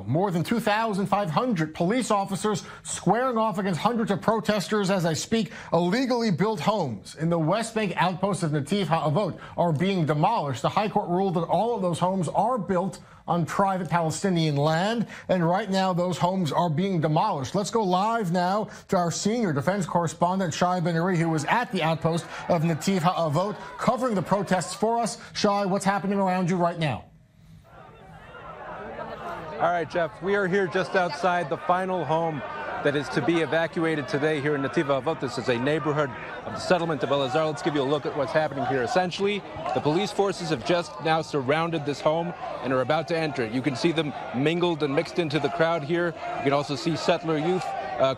More than 2,500 police officers squaring off against hundreds of protesters as I speak. Illegally built homes in the West Bank outpost of Netiv Haavot are being demolished. The High Court ruled that all of those homes are built on private Palestinian land, and right now those homes are being demolished. Let's go live now to our senior defense correspondent, Shai Ben-Ari, who was at the outpost of Netiv Haavot covering the protests for us. Shai, what's happening around you right now? All right, Jeff, we are here just outside the final home that is to be evacuated today here in Netiv Haavot. This is a neighborhood of the settlement of El-Azhar. Let's give you a look at what's happening here. Essentially, the police forces have just now surrounded this home and are about to enter it. You can see them mingled and mixed into the crowd here. You can also see settler youth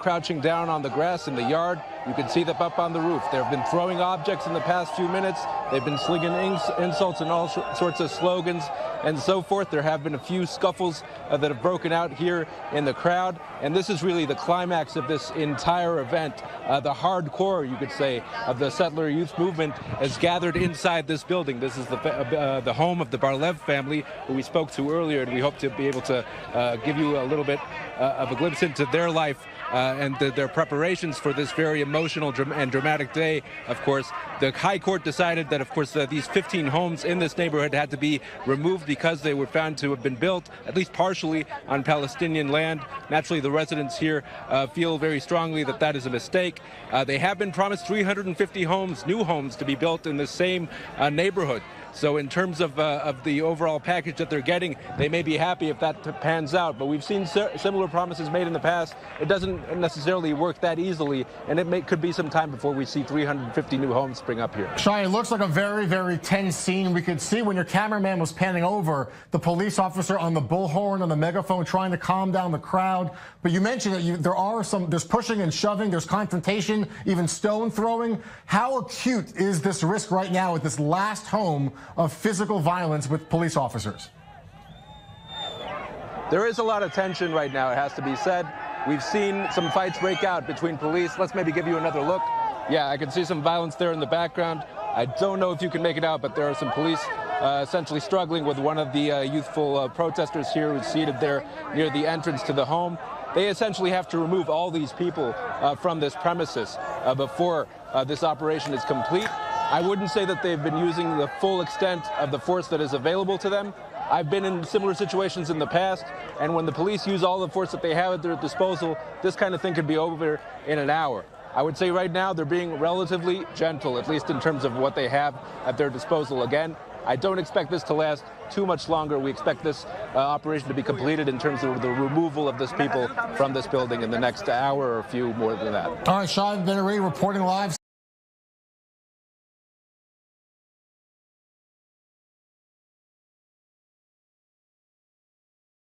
crouching down on the grass in the yard. You can see them up on the roof. They've been throwing objects in the past few minutes. They've been slinging insults and all sorts of slogans and so forth. There have been a few scuffles that have broken out here in the crowd. And this is really the climax of this entire event. The hardcore, you could say, of the settler youth movement has gathered inside this building. This is the home of the Bar-Lev family, who we spoke to earlier, and we hope to be able to give you a little bit of a glimpse into their life and their preparations for this very emotional and dramatic day. Of course, the High Court decided that, of course, these 15 homes in this neighborhood had to be removed because they were found to have been built, at least partially, on Palestinian land. Naturally, the residents here feel very strongly that that is a mistake. They have been promised 350 homes, new homes, to be built in the same neighborhood. So in terms of the overall package that they're getting, they may be happy if that pans out. But we've seen similar promises made in the past. It doesn't necessarily work that easily, and could be some time before we see 350 new homes spring up here. Shai, it looks like a very, very tense scene. We could see when your cameraman was panning over, the police officer on the bullhorn, on the megaphone, trying to calm down the crowd. But you mentioned that there's pushing and shoving, there's confrontation, even stone throwing. How acute is this risk right now at this last home of physical violence with police officers? There is a lot of tension right now, it has to be said. We've seen some fights break out between police. Let's maybe give you another look. Yeah, I can see some violence there in the background. I don't know if you can make it out, but there are some police essentially struggling with one of the youthful protesters here who's seated there near the entrance to the home. They essentially have to remove all these people from this premises before this operation is complete. I wouldn't say that they've been using the full extent of the force that is available to them. I've been in similar situations in the past, and when the police use all the force that they have at their disposal, this kind of thing could be over in an hour. I would say right now they're being relatively gentle, at least in terms of what they have at their disposal. Again, I don't expect this to last too much longer. We expect this operation to be completed in terms of the removal of this people from this building in the next hour or a few more than that. All right, Shai Ben-Ari reporting live.